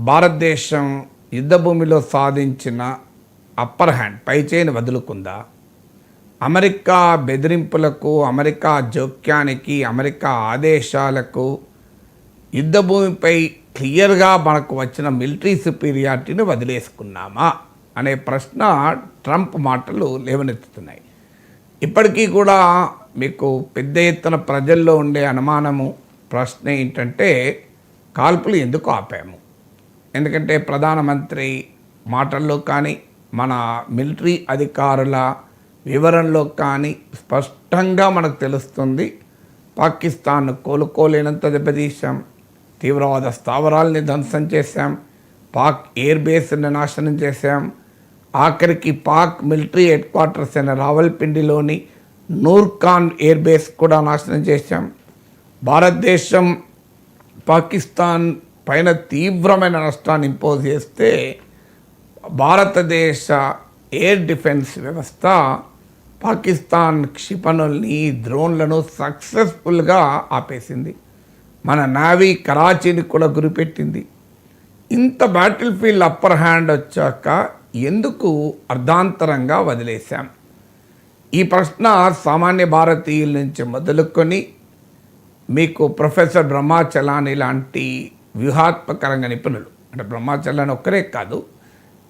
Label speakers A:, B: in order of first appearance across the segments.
A: భారతదేశం యుద్ధభూమిలో సాధించిన అప్పర్ హ్యాండ్ పైచేయిని వదులుకుందా? అమెరికా బెదిరింపులకు, అమెరికా జోక్యానికి, అమెరికా ఆదేశాలకు యుద్ధభూమిపై క్లియర్గా మనకు వచ్చిన మిలిటరీ సుపీరియారిటీని వదిలేసుకున్నామా అనే ప్రశ్న ట్రంప్ మాటలు లేవనెత్తుతున్నాయి. ఇప్పటికీ కూడా మీకు పెద్ద ఎత్తున ప్రజల్లో ఉండే అనుమానము, ప్రశ్న ఏంటంటే కాల్పులు ఎందుకు ఆపాము? ఎందుకంటే ప్రధానమంత్రి మాటల్లో కానీ, మన మిలిటరీ అధికారుల వివరణలో కానీ స్పష్టంగా మనకు తెలుస్తుంది, పాకిస్తాన్ కోలుకోలేనంత దెబ్బతీశాం, తీవ్రవాద స్థావరాలని ధ్వంసం చేశాం, పాక్ ఎయిర్ బేస్ని నాశనం చేశాం, ఆఖరికి పాక్ మిలిటరీ హెడ్ క్వార్టర్స్ అయిన రావల్పిండిలోని నూర్ఖాన్ ఎయిర్ బేస్ కూడా నాశనం చేశాం. భారతదేశం పాకిస్తాన్ పైన తీవ్రమైన నష్టాన్ని ఇంపోజ్ చేస్తే భారతదేశ ఎయిర్ డిఫెన్స్ వ్యవస్థ పాకిస్తాన్ క్షిపణుల్ని, డ్రోన్లను సక్సెస్ఫుల్గా ఆపేసింది. మన నావీ కరాచీని కూడా గురిపెట్టింది. ఇంత బ్యాటిల్ ఫీల్డ్ అప్పర్ హ్యాండ్ వచ్చాక ఎందుకు అర్ధాంతరంగా వదిలేశాం? ఈ ప్రశ్న సామాన్య భారతీయుల నుంచి మొదలుకొని మీకు ప్రొఫెసర్ బ్రహ్మాచలాని లాంటి వ్యూహాత్మకరంగా నిపుణులు, అంటే బ్రహ్మాచలాని ఒక్కరే కాదు,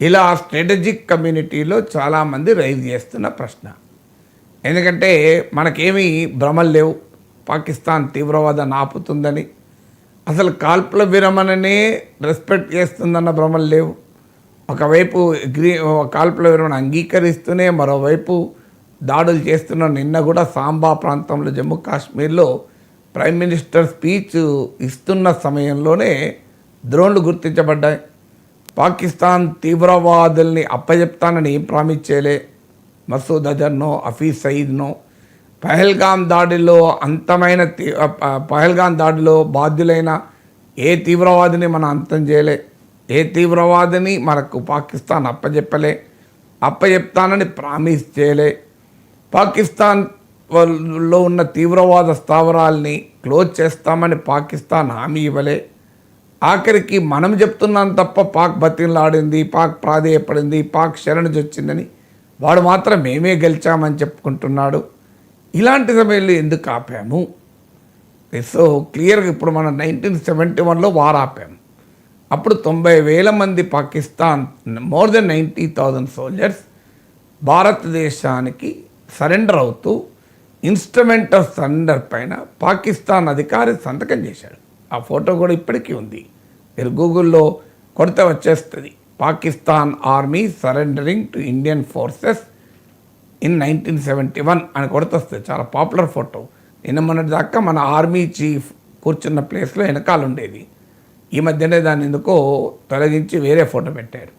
A: ఇలా స్ట్రాటజిక్ కమ్యూనిటీలో చాలామంది రైజ్ చేస్తున్న ప్రశ్న. ఎందుకంటే మనకేమీ భ్రమలు లేవు, పాకిస్తాన్ తీవ్రవాదాన్ని ఆపుతుందని, అసలు కాల్పుల విరమణనే రెస్పెక్ట్ చేస్తుందన్న భ్రమలు లేవు. ఒకవైపు కాల్పుల విరమణ అంగీకరిస్తూనే మరోవైపు దాడులు చేస్తున్న. నిన్న కూడా సాంబా ప్రాంతంలో జమ్మూ కాశ్మీర్లో ప్రైమ్ మినిస్టర్ స్పీచ్ ఇస్తున్న సమయంలోనే డ్రోన్లు గుర్తించబడ్డాయి. పాకిస్తాన్ తీవ్రవాదుల్ని అప్పచెప్తానని ఏం ప్రామిస్ చేయలే. మసూద్ అజర్నో, హఫీజ్ సయీద్నో పహల్గాం దాడిలో బాధ్యులైన ఏ తీవ్రవాదిని మనం అంతం చేయలే. ఏ తీవ్రవాదిని మనకు పాకిస్తాన్ అప్పచెప్తానని ప్రామిస్ చేయలే. పాకిస్తాన్లో ఉన్న తీవ్రవాద స్థావరాల్ని క్లోజ్ చేస్తామని పాకిస్తాన్ హామీ ఇవ్వలే. ఆఖరికి మనం చెప్తున్నాం తప్ప పాక్ బతిలాడింది, పాక్ ప్రాధేయపడింది, పాక్ శరణుజొచ్చిందని వాడు మాత్రం మేమే గెలిచామని చెప్పుకుంటున్నాడు. ఇలాంటి సమయంలో ఎందుకు ఆపాము? సో క్లియర్గా ఇప్పుడు మనం 1971లో వార్ ఆపాము. అప్పుడు 90,000 మంది పాకిస్తాన్, మోర్ దెన్ 90,000 సోల్జర్స్ భారతదేశానికి సరెండర్ అవుతూ ఇన్స్ట్రుమెంట్ ఆఫ్ సరెండర్ పైన పాకిస్తాన్ అధికారి సంతకం చేశాడు. ఆ ఫోటో కూడా ఇప్పటికీ ఉంది, మీరు గూగుల్లో కొడితే వచ్చేస్తుంది. Pakistan army surrendering to Indian forces in 1971 అని కొడుతొస్తుంది. చాలా పాపులర్ ఫోటో. నిన్న మొన్నటి దాకా మన ఆర్మీ చీఫ్ కూర్చున్న ప్లేస్లో వెనకాల ఉండేది. ఈ మధ్యనే దాన్ని ఎందుకో తొలగించి వేరే ఫోటో పెట్టారు.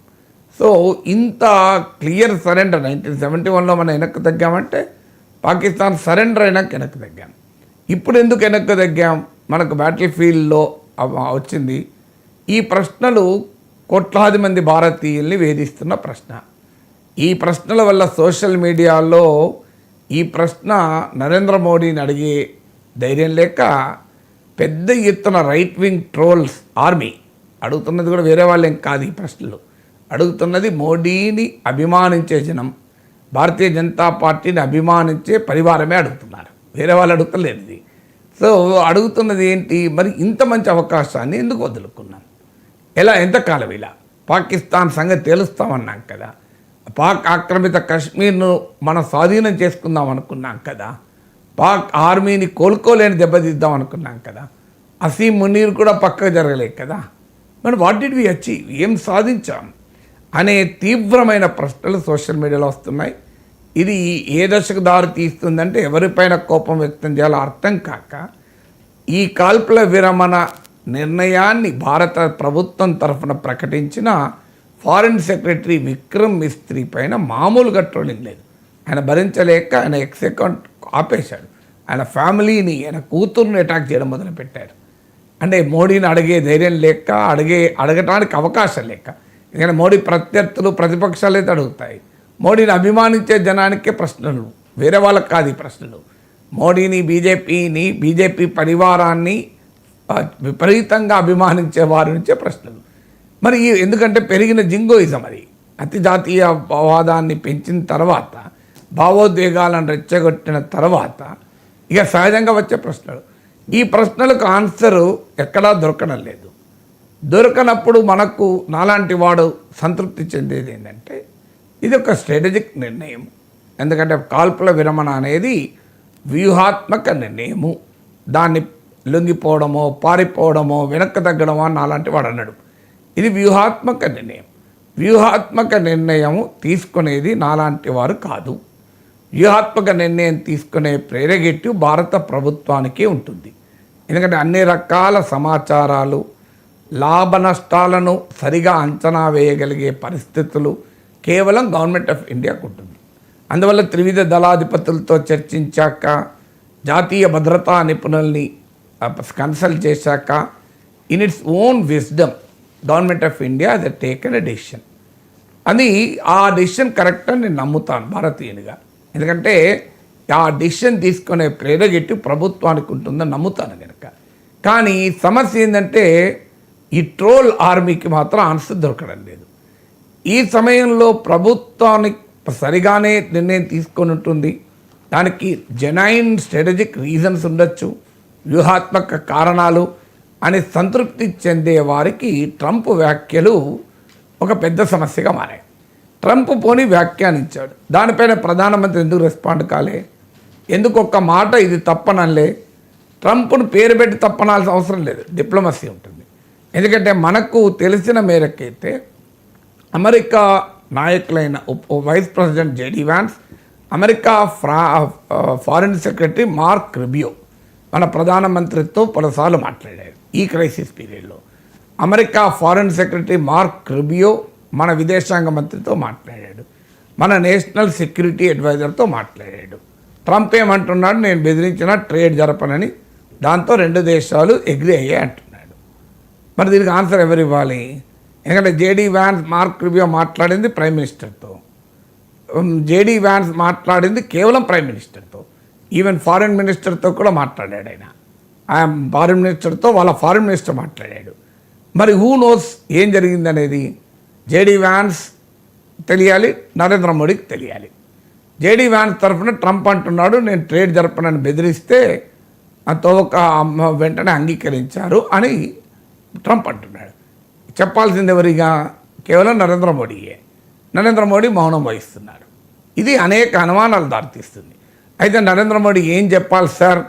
A: సో ఇంత క్లియర్ సరెండర్ 1971లో మనం వెనక్కి తగ్గామంటే పాకిస్తాన్ సరెండర్ అయినాక వెనక్కి తగ్గాం. ఇప్పుడు ఎందుకు వెనక్కి తగ్గాం? మనకు బ్యాటిల్ ఫీల్డ్లో వచ్చింది. ఈ ప్రశ్నలు కోట్లాది మంది భారతీయుల్ని వేధిస్తున్న ప్రశ్న. ఈ ప్రశ్నల వల్ల సోషల్ మీడియాలో ఈ ప్రశ్న నరేంద్ర మోడీని అడిగే ధైర్యం లేక పెద్ద ఎత్తున రైట్ వింగ్ ట్రోల్స్ ఆర్మీ అడుగుతున్నది కూడా వేరే వాళ్ళేం కాదు. ఈ ప్రశ్నలు అడుగుతున్నది మోడీని అభిమానించే జనం, భారతీయ జనతా పార్టీని అభిమానించే పరివారమే అడుగుతున్నారు, వేరే వాళ్ళు అడుగుతలేదు ఇది. సో అడుగుతున్నది ఏంటి? మరి ఇంత మంచి అవకాశాన్ని ఎందుకు వదులుకున్నాం? ఎంతకాలం ఇలా పాకిస్తాన్ సంగతి తేలుస్తామన్నాం కదా, పాక్ ఆక్రమిత కశ్మీర్ను మనం స్వాధీనం చేసుకుందాం అనుకున్నాం కదా, పాక్ ఆర్మీని కోలుకోలేని దెబ్బతీద్దాం అనుకున్నాం కదా, అసీం మునీర్ కూడా పక్కకు జరగలేదు కదా, మరి వాట్ డిడ్ వి అచీవ్, ఏం సాధించాం అనే తీవ్రమైన ప్రశ్నలు సోషల్ మీడియాలో వస్తున్నాయి. ఇది ఏ దశకు దారి తీస్తుందంటే ఎవరిపైన కోపం వ్యక్తం చేయాలో అర్థం కాక ఈ కాల్పుల విరమణ నిర్ణయాన్ని భారత ప్రభుత్వం తరఫున ప్రకటించిన ఫారిన్ సెక్రటరీ విక్రమ్ మిస్త్రీ పైన మామూలుగా ట్రోలింగ్ లేదు. ఆయన భరించలేక ఆయన ఎక్స్ అకౌంట్ ఆపేశాడు. ఆయన ఫ్యామిలీని, ఆయన కూతుర్ని అటాక్ చేయడం మొదలుపెట్టారు. అంటే మోడీని అడిగే ధైర్యం లేక, అడగటానికి అవకాశం లేక. ఎందుకంటే మోడీ ప్రత్యర్థులు, ప్రతిపక్షాలు అయితే అడుగుతాయి. మోడీని అభిమానించే జనానికే ప్రశ్నలు, వేరే వాళ్ళకి కాదు ఈ ప్రశ్నలు. మోడీని, బీజేపీ పరివారాన్ని విపరీతంగా అభిమానించే వారి నుంచే ప్రశ్నలు. మరి ఎందుకంటే పెరిగిన జింగోయిజం అది అతి జాతీయవాదాన్ని పెంచిన తర్వాత, భావోద్వేగాలను రెచ్చగొట్టిన తర్వాత ఇక సహజంగా వచ్చే ప్రశ్నలు, ఈ ప్రశ్నలకు ఆన్సరు ఎక్కడా దొరకడం లేదు. దొరకనప్పుడు మనకు నాలాంటి వాడు సంతృప్తి చెందేది ఏంటంటే ఇది ఒక స్ట్రాటజిక్ నిర్ణయం. ఎందుకంటే కాల్పుల విరమణ అనేది వ్యూహాత్మక నిర్ణయము. దాన్ని లొంగిపోవడమో, పారిపోవడమో, వెనక్కి తగ్గడమో అని నాలాంటి వాడు అన్నాడు. ఇది వ్యూహాత్మక నిర్ణయం. వ్యూహాత్మక నిర్ణయం తీసుకునేది నాలాంటి వారు కాదు. వ్యూహాత్మక నిర్ణయం తీసుకునే ప్రెరగేటివ్ భారత ప్రభుత్వానికే ఉంటుంది. ఎందుకంటే అన్ని రకాల సమాచారాలు, లాభ నష్టాలను సరిగా అంచనా వేయగలిగే పరిస్థితులు కేవలం గవర్నమెంట్ ఆఫ్ ఇండియాకు ఉంటుంది. అందువల్ల త్రివిధ దళాధిపతులతో చర్చించాక, జాతీయ భద్రతా నిపుణుల్ని కన్సల్ట్ చేశాక, in its own wisdom government of India the taken a decision. అది ఆ డెసిషన్ కరెక్ట్ అని నేను నమ్ముతాను భారతీయునిగా. ఎందుకంటే ఆ డెసిషన్ తీసుకునే ప్రెరగేటివ్ ప్రభుత్వానికి ఉంటుందని నమ్ముతాను కనుక. కానీ సమస్య ఏంటంటే ఈ ట్రోల్ ఆర్మీకి మాత్రం ఆన్సర్ దొరకడం లేదు. ఈ సమయంలో ప్రభుత్వానికి సరిగానే నిర్ణయం తీసుకొని ఉంటుంది. దానికి జెన్యూన్ స్ట్రాటజిక్ రీజన్స్ ఉండొచ్చు, వ్యూహాత్మక కారణాలు అని సంతృప్తి చెందే వారికి ట్రంప్ వ్యాఖ్యలు ఒక పెద్ద సమస్యగా మారాయి. ట్రంప్ పోని వ్యాఖ్యానించాడు, దానిపైన ప్రధానమంత్రి ఎందుకు రెస్పాండ్ కాలే, ఎందుకు ఒక్క మాట ఇది తప్పనలే. ట్రంప్ను పేరు పెట్టి తప్పనాల్సిన అవసరం లేదు, డిప్లొమసీ ఉంటుంది. ఎందుకంటే మనకు తెలిసిన మేరకైతే అమెరికా నాయకులైన vice president JD Vance, America foreign secretary Mark Rubio మన ప్రధానమంత్రితో పలుసార్లు మాట్లాడారు ఈ క్రైసిస్ పీరియడ్లో. America foreign secretary Mark Rubio మన విదేశాంగ మంత్రితో మాట్లాడాడు, మన నేషనల్ సెక్యూరిటీ అడ్వైజర్తో మాట్లాడాడు. ట్రంప్ ఏమంటున్నాడు, నేను బెదిరించిన ట్రేడ్ జరపనని. దాంతో రెండు దేశాలు అగ్రీ అయ్యాయి అంటున్నాడు. మరి దీనికి ఆన్సర్ ఎవరు ఇవ్వాలి? ఎందుకంటే జేడీ వ్యాన్స్, మార్క్ రుబియో మాట్లాడింది ప్రైమ్ మినిస్టర్తో, జేడీ వ్యాన్స్ మాట్లాడింది కేవలం ప్రైమ్ మినిస్టర్తో. ఈవెన్ ఫారిన్ మినిస్టర్తో కూడా మాట్లాడాడు ఆయన. ఫారిన్ మినిస్టర్తో వాళ్ళ ఫారిన్ మినిస్టర్ మాట్లాడాడు. మరి హూ నోస్ ఏం జరిగిందనేది జేడీ వ్యాన్స్ తెలియాలి, నరేంద్ర మోడీకి తెలియాలి. జేడీ వ్యాన్స్ తరఫున ట్రంప్ అంటున్నాడు, నేను ట్రేడ్ జరపనని బెదిరిస్తే ఒక వెంటనే అంగీకరించారు అని ట్రంప్ అంటున్నాడు. చెప్పాల్సింది ఎవరిగా? కేవలం నరేంద్ర మోడీయే. నరేంద్ర మోడీ మౌనం వహిస్తున్నాడు. ఇది అనేక అనుమానాలు దారితీస్తుంది. అయితే నరేంద్ర మోడీ ఏం చెప్పాలి సార్,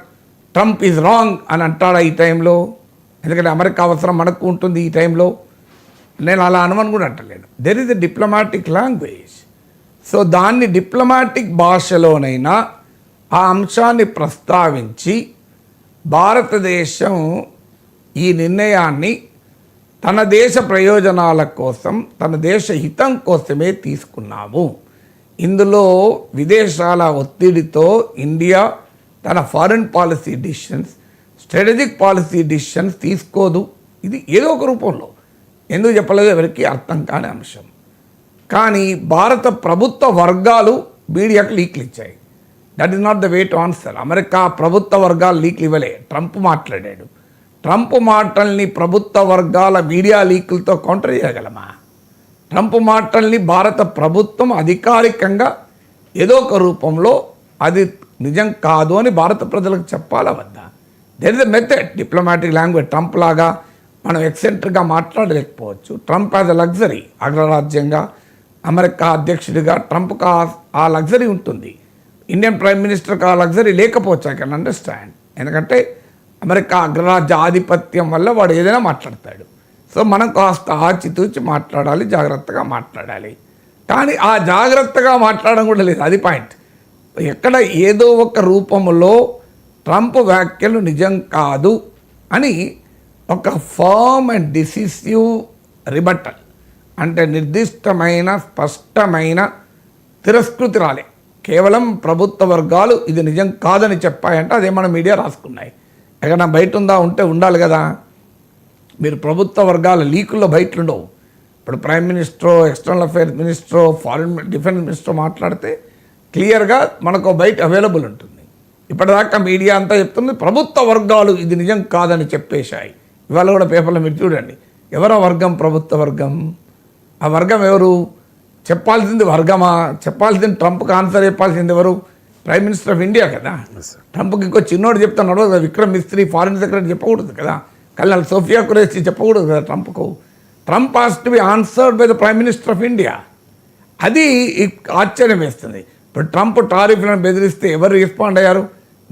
A: ట్రంప్ ఈజ్ రాంగ్ అని అంటాడా ఈ టైంలో? ఎందుకంటే అమెరికా అవసరం మనకు ఉంటుంది ఈ టైంలో. నేను అలా అనుమానం కూడా అంటలేను. There is a diplomatic language. So దాన్ని డిప్లొమాటిక్ భాషలోనైనా ఆ అంశాన్ని ప్రస్తావించి భారతదేశం ఈ నిర్ణయాన్ని తన దేశ ప్రయోజనాల కోసం, తన దేశ హితం కోసమే తీసుకున్నాము. ఇందులో విదేశాల ఒత్తిడితో ఇండియా తన foreign policy decisions, strategic policy decisions తీసుకోదు. ఇది ఏదో ఒక రూపంలో ఎందుకు చెప్పలేదు ఎవరికి అర్థం కాని అంశం. కానీ భారత ప్రభుత్వ వర్గాలు మీడియాకు లీక్లు ఇచ్చాయి. That is not the way to answer. America ప్రభుత్వ వర్గాలు లీక్లు ఇవ్వలే, ట్రంప్ మాట్లాడాడు. ట్రంప్ మాటల్ని ప్రభుత్వ వర్గాల మీడియా లీకులతో కౌంటర్ చేయగలమా? ట్రంప్ మాటల్ని భారత ప్రభుత్వం అధికారికంగా ఏదో ఒక రూపంలో అది నిజం కాదు అని భారత ప్రజలకు చెప్పాలా వద్దా? There is a method, diplomatic language. Trump లాగా మనం ఎక్సెంట్రిక్గా మాట్లాడలేకపోవచ్చు. ట్రంప్ యాజ్ ఎ లగ్జరీ, అగ్రరాజ్యంగా అమెరికా అధ్యక్షుడిగా ట్రంప్కి ఆ లగ్జరీ ఉంటుంది. ఇండియన్ ప్రైమ్ మినిస్టర్కి ఆ లగ్జరీ లేకపోవచ్చు. I can understand. ఎందుకంటే అమెరికా అగ్రరాజ్య ఆధిపత్యం వల్ల వాడు ఏదైనా మాట్లాడతాడు. సో మనం కాస్త ఆచితూచి మాట్లాడాలి, జాగ్రత్తగా మాట్లాడాలి. కానీ ఆ జాగ్రత్తగా మాట్లాడడం కూడా లేదు, అది పాయింట్. ఎక్కడ ఏదో ఒక రూపంలో ట్రంప్ వ్యాఖ్యలు నిజం కాదు అని ఒక ఫర్మ్ అండ్ డిసిసివ్ రిబట్టల్, అంటే నిర్దిష్టమైన స్పష్టమైన తిరస్కృతి రాలే. కేవలం ప్రభుత్వ వర్గాలు ఇది నిజం కాదని చెప్పాయంటే అదే మన మీడియా రాసుకున్నాయి. ఎక్కడ బయట ఉందా? ఉంటే ఉండాలి కదా. మీరు ప్రభుత్వ వర్గాల లీకుల్లో బయటలు ఉండవు. ఇప్పుడు prime minister, external affairs minister, foreign defence minister మాట్లాడితే క్లియర్గా మనకు బయట అవైలబుల్ ఉంటుంది. ఇప్పటిదాకా మీడియా అంతా చెప్తుంది ప్రభుత్వ వర్గాలు ఇది నిజం కాదని చెప్పేశాయి. ఇవాళ కూడా పేపర్లో మీరు చూడండి, ఎవరు ఆ వర్గం? ప్రభుత్వ వర్గం. ఆ వర్గం ఎవరు? చెప్పాల్సింది వర్గమా? చెప్పాల్సింది ట్రంప్కి ఆన్సర్ చెప్పాల్సింది ఎవరు? ప్రైమ్ మినిస్టర్ ఆఫ్ ఇండియా కదా. ట్రంప్కి ఇంకో చిన్నోడు చెప్తున్నాడు కదా, విక్రమ్ మిస్త్రీ ఫారిన్ సెక్రటరీ చెప్పకూడదు కదా, కల్లాల్ సోఫియా కురేషి చెప్పకూడదు కదా ట్రంప్కు. Trump has to be answered by the prime minister of India. అది ఆశ్చర్యం వేస్తుంది. ఇప్పుడు ట్రంప్ టారిఫ్లను బెదిరిస్తే ఎవరు రెస్పాండ్ అయ్యారు?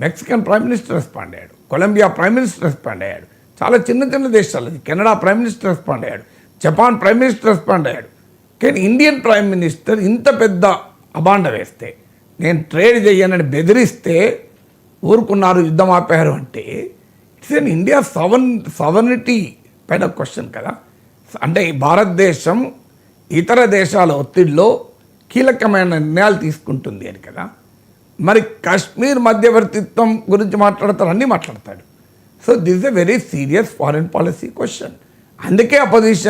A: మెక్సికన్ ప్రైమ్ మినిస్టర్ రెస్పాండ్ అయ్యాడు, కొలంబియా ప్రైమ్ మినిస్టర్ రెస్పాండ్ అయ్యాడు, చాలా చిన్న చిన్న దేశాలు, కెనడా ప్రైమ్ మినిస్టర్ రెస్పాండ్ అయ్యాడు, జపాన్ ప్రైమ్ మినిస్టర్ రెస్పాండ్ అయ్యాడు. కానీ ఇండియన్ ప్రైమ్ మినిస్టర్ ఇంత పెద్ద అబాండ వేస్తే, నేను ట్రేడ్ చేయనని బెదిరిస్తే ఊరుకున్నారు, యుద్ధం ఆపారు అంటే ఇట్స్ ఎన్ ఇండియా సవర్నిటీ పైన క్వశ్చన్ కదా. అంటే భారతదేశం ఇతర దేశాల ఒత్తిడిలో కీలకమైన నిర్ణయాలు తీసుకుంటుంది అని కదా. మరి కాశ్మీర్ మధ్యవర్తిత్వం గురించి మాట్లాడతారు, అన్నీ మాట్లాడతాడు. So this is a very serious foreign policy question. అందుకే అపోజిషన్